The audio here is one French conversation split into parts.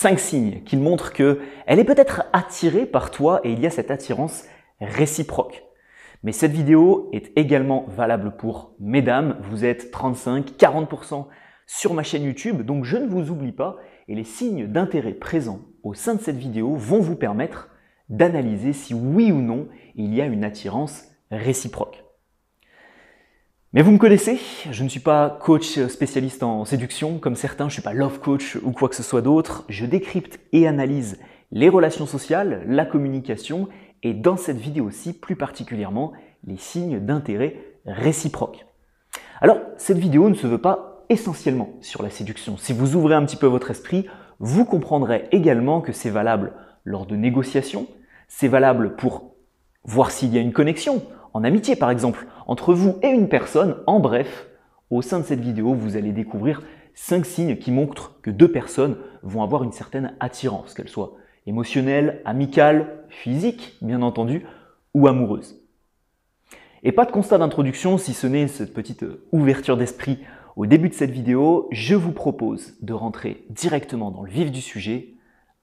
5 signes qui montrent qu'elle est peut-être attirée par toi et il y a cette attirance réciproque. Mais cette vidéo est également valable pour mesdames. Vous êtes 35-40% sur ma chaîne YouTube, donc je ne vous oublie pas et les signes d'intérêt présents au sein de cette vidéo vont vous permettre d'analyser si oui ou non il y a une attirance réciproque. Mais vous me connaissez, je ne suis pas coach spécialiste en séduction comme certains, je ne suis pas love coach ou quoi que ce soit d'autre. Je décrypte et analyse les relations sociales, la communication et dans cette vidéo-ci plus particulièrement les signes d'intérêt réciproque. Alors cette vidéo ne se veut pas essentiellement sur la séduction. Si vous ouvrez un petit peu votre esprit, vous comprendrez également que c'est valable lors de négociations, c'est valable pour voir s'il y a une connexion, en amitié par exemple, entre vous et une personne. En bref, au sein de cette vidéo, vous allez découvrir 5 signes qui montrent que deux personnes vont avoir une certaine attirance, qu'elle soit émotionnelle, amicale, physique, bien entendu, ou amoureuse. Et pas de constat d'introduction, si ce n'est cette petite ouverture d'esprit au début de cette vidéo, je vous propose de rentrer directement dans le vif du sujet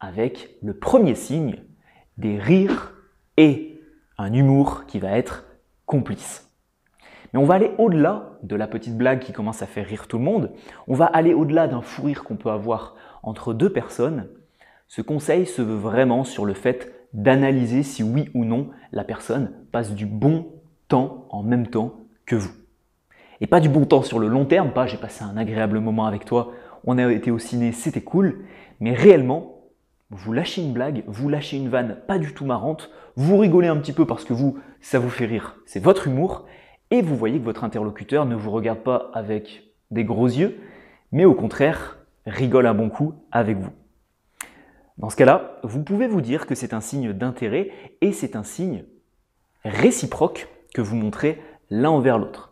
avec le premier signe, des rires et un humour qui va être complice. Mais on va aller au-delà de la petite blague qui commence à faire rire tout le monde. On va aller au-delà d'un fou rire qu'on peut avoir entre deux personnes. Ce conseil se veut vraiment sur le fait d'analyser si oui ou non la personne passe du bon temps en même temps que vous. Et pas du bon temps sur le long terme, pas j'ai passé un agréable moment avec toi, on a été au ciné, c'était cool, mais réellement, vous lâchez une blague, vous lâchez une vanne pas du tout marrante, vous rigolez un petit peu parce que vous, ça vous fait rire, c'est votre humour, et vous voyez que votre interlocuteur ne vous regarde pas avec des gros yeux, mais au contraire, rigole un bon coup avec vous. Dans ce cas-là, vous pouvez vous dire que c'est un signe d'intérêt et c'est un signe réciproque que vous montrez l'un envers l'autre.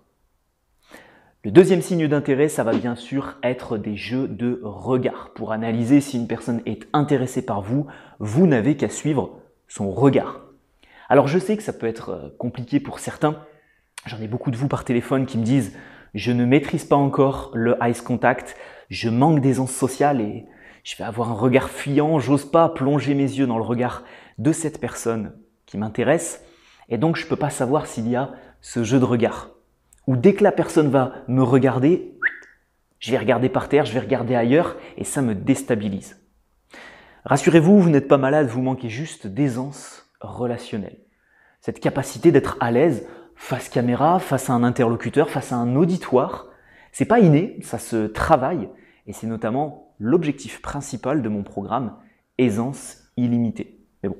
Le deuxième signe d'intérêt, ça va bien sûr être des jeux de regard. Pour analyser si une personne est intéressée par vous, vous n'avez qu'à suivre son regard. Alors je sais que ça peut être compliqué pour certains. J'en ai beaucoup de vous par téléphone qui me disent « Je ne maîtrise pas encore le eye contact, je manque d'aisance sociale et je vais avoir un regard fuyant, j'ose pas plonger mes yeux dans le regard de cette personne qui m'intéresse et donc je ne peux pas savoir s'il y a ce jeu de regard. » Ou dès que la personne va me regarder, je vais regarder par terre, je vais regarder ailleurs et ça me déstabilise. Rassurez-vous, vous n'êtes pas malade, vous manquez juste d'aisance relationnelle. Cette capacité d'être à l'aise face caméra, face à un interlocuteur, face à un auditoire, c'est pas inné, ça se travaille et c'est notamment l'objectif principal de mon programme Aisance illimitée. Mais bon,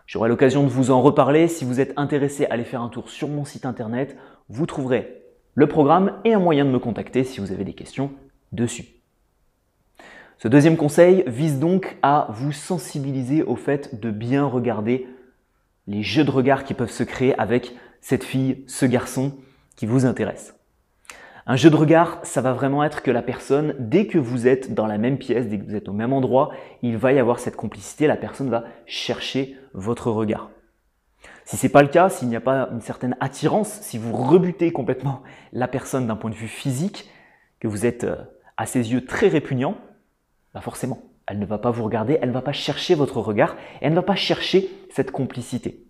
j'aurai l'occasion de vous en reparler. Si vous êtes intéressé, allez faire un tour sur mon site internet, vous trouverez le programme et un moyen de me contacter si vous avez des questions dessus. Ce deuxième conseil vise donc à vous sensibiliser au fait de bien regarder les jeux de regard qui peuvent se créer avec cette fille, ce garçon qui vous intéresse. Un jeu de regard, ça va vraiment être que la personne, dès que vous êtes dans la même pièce, dès que vous êtes au même endroit, il va y avoir cette complicité, la personne va chercher votre regard. Si ce n'est pas le cas, s'il n'y a pas une certaine attirance, si vous rebutez complètement la personne d'un point de vue physique, que vous êtes à ses yeux très répugnant, bah forcément, elle ne va pas vous regarder, elle ne va pas chercher votre regard et elle ne va pas chercher cette complicité.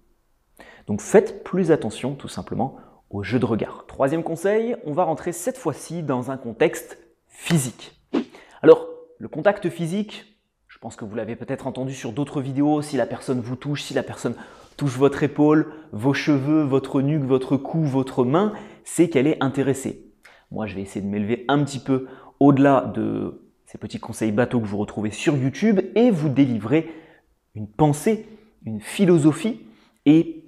Donc faites plus attention tout simplement au jeu de regard. Troisième conseil, on va rentrer cette fois-ci dans un contexte physique. Alors, le contact physique, je pense que vous l'avez peut-être entendu sur d'autres vidéos, si la personne vous touche, si la personne touche votre épaule, vos cheveux, votre nuque, votre cou, votre main, c'est qu'elle est intéressée. Moi, je vais essayer de m'élever un petit peu au-delà de ces petits conseils bateaux que vous retrouvez sur YouTube et vous délivrer une pensée, une philosophie et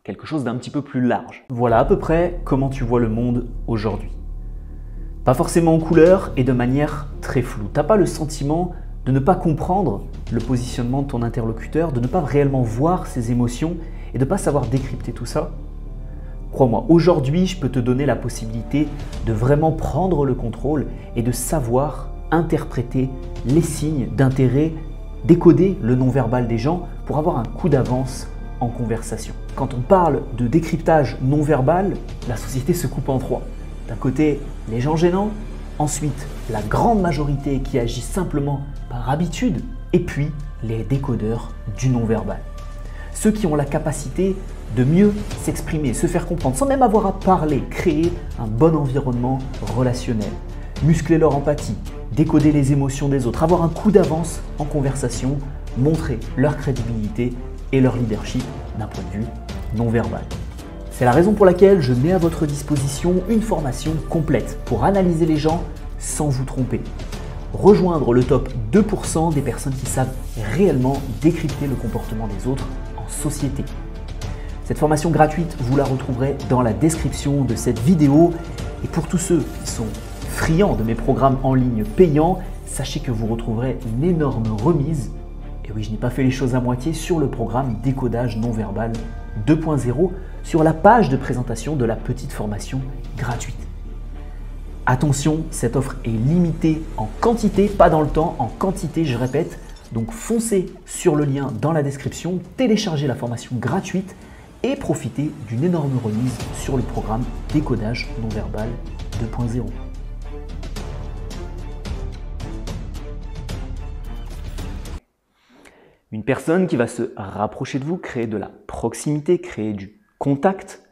quelque chose d'un petit peu plus large. Voilà à peu près comment tu vois le monde aujourd'hui. Pas forcément en couleur et de manière très floue. Tu n'as pas le sentiment de ne pas comprendre le positionnement de ton interlocuteur, de ne pas réellement voir ses émotions et de ne pas savoir décrypter tout ça. Crois-moi, aujourd'hui, je peux te donner la possibilité de vraiment prendre le contrôle et de savoir interpréter les signes d'intérêt, décoder le non-verbal des gens pour avoir un coup d'avance en conversation. Quand on parle de décryptage non-verbal, la société se coupe en trois. D'un côté, les gens gênants, ensuite la grande majorité qui agit simplement par habitude Et puis, les décodeurs du non-verbal. Ceux qui ont la capacité de mieux s'exprimer, se faire comprendre, sans même avoir à parler, créer un bon environnement relationnel, muscler leur empathie, décoder les émotions des autres, avoir un coup d'avance en conversation, montrer leur crédibilité et leur leadership d'un point de vue non-verbal. C'est la raison pour laquelle je mets à votre disposition une formation complète pour analyser les gens sans vous tromper. Rejoindre le top 2% des personnes qui savent réellement décrypter le comportement des autres en société. Cette formation gratuite, vous la retrouverez dans la description de cette vidéo. Et pour tous ceux qui sont friands de mes programmes en ligne payants, sachez que vous retrouverez une énorme remise. Et oui, je n'ai pas fait les choses à moitié sur le programme Décodage non-verbal 2.0 sur la page de présentation de la petite formation gratuite. Attention, cette offre est limitée en quantité, pas dans le temps, en quantité, je répète. Donc foncez sur le lien dans la description, téléchargez la formation gratuite et profitez d'une énorme remise sur le programme Décodage non-verbal 2.0. Une personne qui va se rapprocher de vous, créer de la proximité, créer du contact,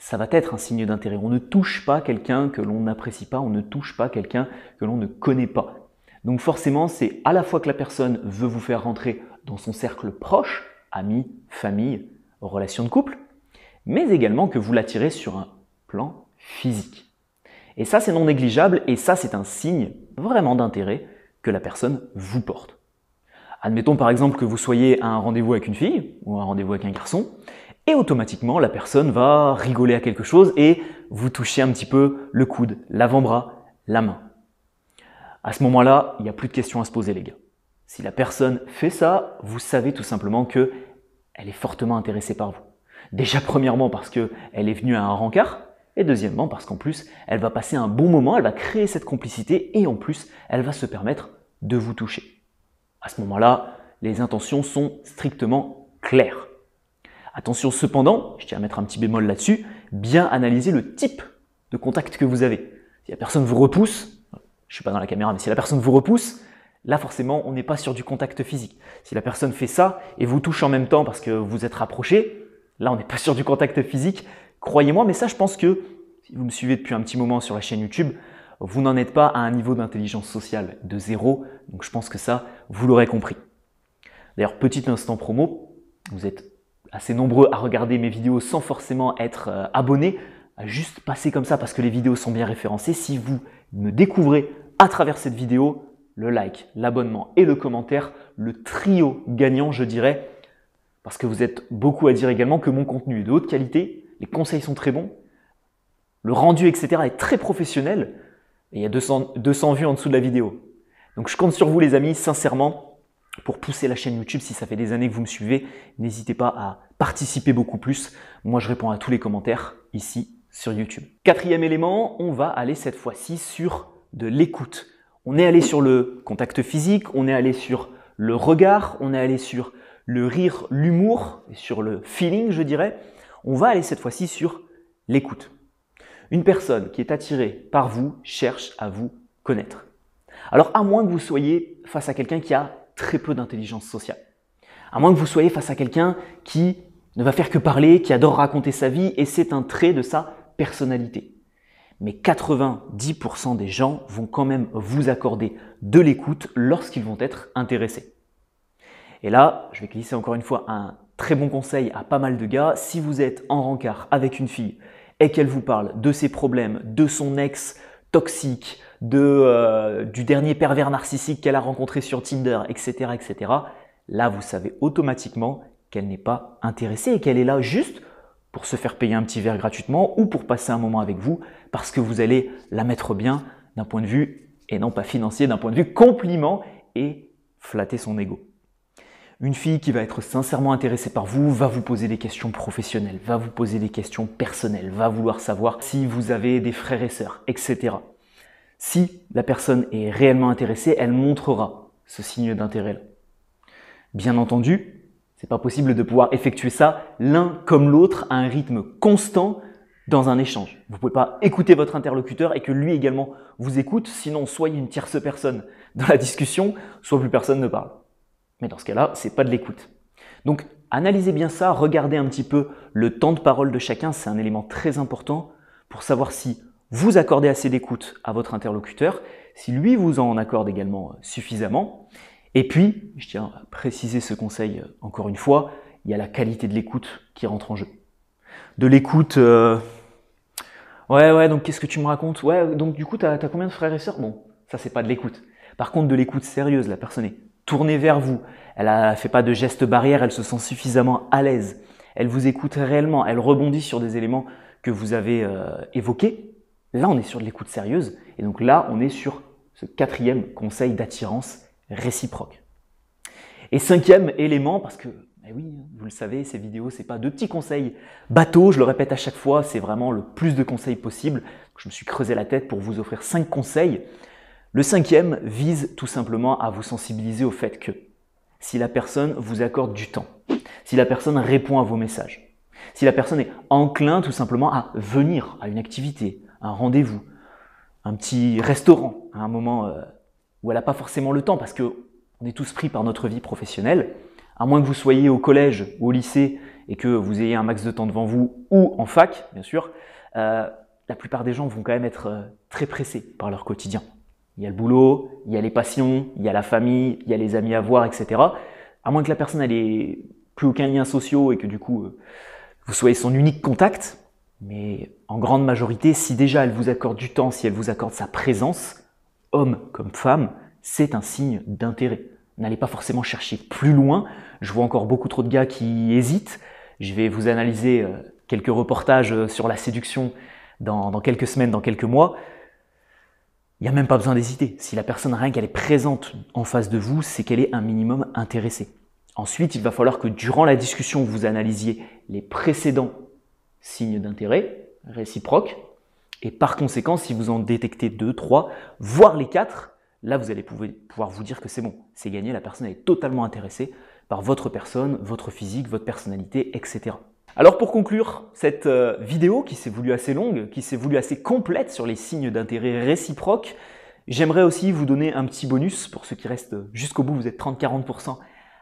ça va être un signe d'intérêt. On ne touche pas quelqu'un que l'on n'apprécie pas, on ne touche pas quelqu'un que l'on ne connaît pas. Donc forcément, c'est à la fois que la personne veut vous faire rentrer dans son cercle proche, amis, famille, relations de couple, mais également que vous l'attirez sur un plan physique. Et ça, c'est non négligeable et ça, c'est un signe vraiment d'intérêt que la personne vous porte. Admettons par exemple que vous soyez à un rendez-vous avec une fille ou un rendez-vous avec un garçon et automatiquement la personne va rigoler à quelque chose et vous toucher un petit peu le coude, l'avant-bras, la main. À ce moment-là, il n'y a plus de questions à se poser les gars. Si la personne fait ça, vous savez tout simplement qu'elle est fortement intéressée par vous. Déjà premièrement parce qu'elle est venue à un rencard et deuxièmement parce qu'en plus elle va passer un bon moment, elle va créer cette complicité et en plus elle va se permettre de vous toucher. À ce moment-là, les intentions sont strictement claires. Attention cependant, je tiens à mettre un petit bémol là-dessus, bien analyser le type de contact que vous avez. Si la personne vous repousse, je ne suis pas dans la caméra, mais si la personne vous repousse, là forcément on n'est pas sur du contact physique. Si la personne fait ça et vous touche en même temps parce que vous êtes rapprochés, là on n'est pas sur du contact physique. Croyez-moi, mais ça je pense que si vous me suivez depuis un petit moment sur la chaîne YouTube, vous n'en êtes pas à un niveau d'intelligence sociale de 0, donc je pense que ça, vous l'aurez compris. D'ailleurs, petit instant promo, vous êtes assez nombreux à regarder mes vidéos sans forcément être abonnés, à juste passer comme ça parce que les vidéos sont bien référencées. Si vous me découvrez à travers cette vidéo, le like, l'abonnement et le commentaire, le trio gagnant je dirais, parce que vous êtes beaucoup à dire également que mon contenu est de haute qualité, les conseils sont très bons, le rendu etc. est très professionnel, et il y a 200 vues en dessous de la vidéo. Donc je compte sur vous les amis, sincèrement, pour pousser la chaîne YouTube. Si ça fait des années que vous me suivez, n'hésitez pas à participer beaucoup plus. Moi je réponds à tous les commentaires ici sur YouTube. Quatrième élément, on va aller cette fois-ci sur de l'écoute. On est allé sur le contact physique, on est allé sur le regard, on est allé sur le rire, l'humour, et sur le feeling je dirais. On va aller cette fois-ci sur l'écoute. Une personne qui est attirée par vous cherche à vous connaître. Alors à moins que vous soyez face à quelqu'un qui a très peu d'intelligence sociale, à moins que vous soyez face à quelqu'un qui ne va faire que parler, qui adore raconter sa vie et c'est un trait de sa personnalité. Mais 90% des gens vont quand même vous accorder de l'écoute lorsqu'ils vont être intéressés. Et là, je vais glisser encore une fois un très bon conseil à pas mal de gars. Si vous êtes en rencard avec une fille et qu'elle vous parle de ses problèmes, de son ex toxique, du dernier pervers narcissique qu'elle a rencontré sur Tinder, etc., etc., là, vous savez automatiquement qu'elle n'est pas intéressée et qu'elle est là juste pour se faire payer un petit verre gratuitement ou pour passer un moment avec vous parce que vous allez la mettre bien d'un point de vue, et non pas financier, d'un point de vue compliment et flatter son ego. Une fille qui va être sincèrement intéressée par vous va vous poser des questions professionnelles, va vous poser des questions personnelles, va vouloir savoir si vous avez des frères et sœurs, etc. Si la personne est réellement intéressée, elle montrera ce signe d'intérêt-là. Bien entendu, c'est pas possible de pouvoir effectuer ça l'un comme l'autre à un rythme constant dans un échange. Vous ne pouvez pas écouter votre interlocuteur et que lui également vous écoute, sinon soit il y a une tierce personne dans la discussion, soit plus personne ne parle. Mais dans ce cas-là, ce n'est pas de l'écoute. Donc, analysez bien ça, regardez un petit peu le temps de parole de chacun, c'est un élément très important pour savoir si vous accordez assez d'écoute à votre interlocuteur, si lui vous en accorde également suffisamment. Et puis, je tiens à préciser ce conseil encore une fois, il y a la qualité de l'écoute qui rentre en jeu. De l'écoute, ouais, donc qu'est-ce que tu me racontes? Ouais, donc du coup, t'as combien de frères et sœurs? Bon, ça c'est pas de l'écoute. Par contre, de l'écoute sérieuse, la personne est tournée vers vous, elle ne fait pas de gestes barrières, elle se sent suffisamment à l'aise, elle vous écoute réellement, elle rebondit sur des éléments que vous avez évoqués. Là, on est sur de l'écoute sérieuse et donc là, on est sur ce 4e conseil d'attirance réciproque. Et 5e élément, parce que oui, vous le savez, ces vidéos, ce n'est pas 2 petits conseils bateaux, je le répète à chaque fois, c'est vraiment le plus de conseils possible. Je me suis creusé la tête pour vous offrir 5 conseils. Le 5e vise tout simplement à vous sensibiliser au fait que si la personne vous accorde du temps, si la personne répond à vos messages, si la personne est enclin tout simplement à venir à une activité, un rendez-vous, un petit restaurant, à un moment où elle n'a pas forcément le temps parce qu'on est tous pris par notre vie professionnelle, à moins que vous soyez au collège ou au lycée et que vous ayez un max de temps devant vous ou en fac, bien sûr, la plupart des gens vont quand même être très pressés par leur quotidien. Il y a le boulot, il y a les passions, il y a la famille, il y a les amis à voir, etc. À moins que la personne n'ait plus aucun lien social et que du coup, vous soyez son unique contact. Mais en grande majorité, si déjà elle vous accorde du temps, si elle vous accorde sa présence, homme comme femme, c'est un signe d'intérêt. N'allez pas forcément chercher plus loin. Je vois encore beaucoup trop de gars qui hésitent. Je vais vous analyser quelques reportages sur la séduction dans quelques semaines, dans quelques mois. Il n'y a même pas besoin d'hésiter. Si la personne, rien qu'elle est présente en face de vous, c'est qu'elle est un minimum intéressée. Ensuite, il va falloir que durant la discussion, vous analysiez les précédents signes d'intérêt réciproques. Et par conséquent, si vous en détectez 2, 3, voire les 4, là, vous allez pouvoir vous dire que c'est bon, c'est gagné, la personne est totalement intéressée par votre personne, votre physique, votre personnalité, etc. Alors pour conclure cette vidéo qui s'est voulue assez longue, qui s'est voulue assez complète sur les signes d'intérêt réciproques, j'aimerais aussi vous donner un petit bonus pour ceux qui restent jusqu'au bout. Vous êtes 30-40%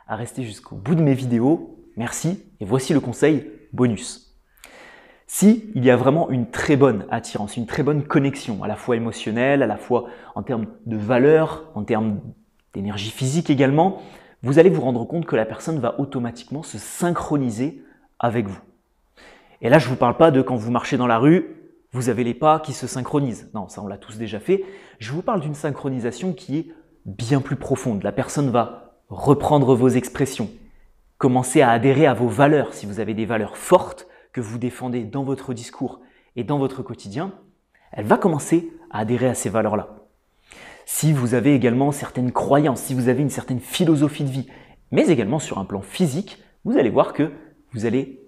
à rester jusqu'au bout de mes vidéos. Merci. Et voici le conseil bonus. Si il y a vraiment une très bonne attirance, une très bonne connexion, à la fois émotionnelle, à la fois en termes de valeur, en termes d'énergie physique également, vous allez vous rendre compte que la personne va automatiquement se synchroniser avec vous. Et là, je ne vous parle pas de quand vous marchez dans la rue, vous avez les pas qui se synchronisent. Non, ça on l'a tous déjà fait. Je vous parle d'une synchronisation qui est bien plus profonde. La personne va reprendre vos expressions, commencer à adhérer à vos valeurs. Si vous avez des valeurs fortes que vous défendez dans votre discours et dans votre quotidien, elle va commencer à adhérer à ces valeurs-là. Si vous avez également certaines croyances, si vous avez une certaine philosophie de vie, mais également sur un plan physique, vous allez voir que vous allez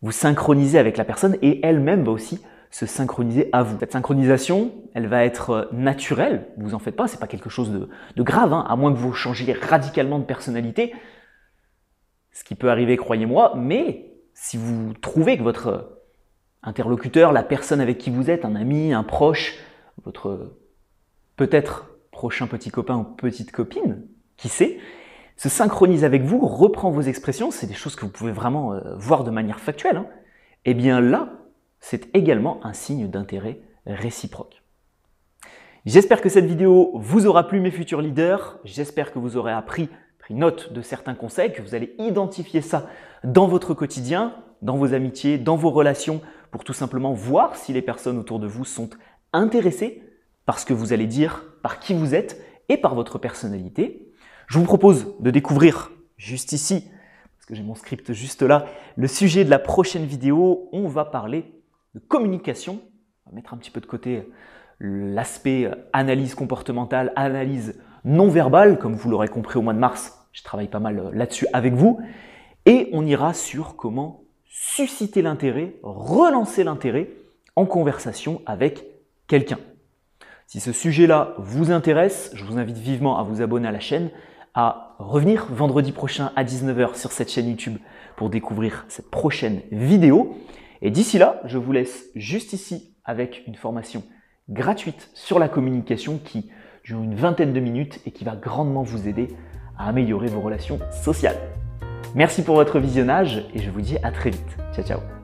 vous synchroniser avec la personne et elle-même va aussi se synchroniser à vous. Cette synchronisation, elle va être naturelle, vous en faites pas, c'est pas quelque chose de grave, hein, à moins que vous changiez radicalement de personnalité, ce qui peut arriver, croyez-moi, mais si vous trouvez que votre interlocuteur, la personne avec qui vous êtes, un ami, un proche, votre peut-être prochain petit copain ou petite copine, qui sait, se synchronise avec vous, reprend vos expressions, c'est des choses que vous pouvez vraiment voir de manière factuelle, hein. Eh bien là, c'est également un signe d'intérêt réciproque. J'espère que cette vidéo vous aura plu, mes futurs leaders. J'espère que vous aurez pris note de certains conseils, que vous allez identifier ça dans votre quotidien, dans vos amitiés, dans vos relations, pour tout simplement voir si les personnes autour de vous sont intéressées par ce que vous allez dire, par qui vous êtes et par votre personnalité. Je vous propose de découvrir juste ici, parce que j'ai mon script juste là, le sujet de la prochaine vidéo. On va parler de communication. On va mettre un petit peu de côté l'aspect analyse comportementale, analyse non verbale. Comme vous l'aurez compris au mois de mars, je travaille pas mal là-dessus avec vous. Et on ira sur comment susciter l'intérêt, relancer l'intérêt en conversation avec quelqu'un. Si ce sujet-là vous intéresse, je vous invite vivement à vous abonner à la chaîne, à revenir vendredi prochain à 19 h sur cette chaîne YouTube pour découvrir cette prochaine vidéo. Et d'ici là, je vous laisse juste ici avec une formation gratuite sur la communication qui dure une vingtaine de minutes et qui va grandement vous aider à améliorer vos relations sociales. Merci pour votre visionnage et je vous dis à très vite. Ciao ciao.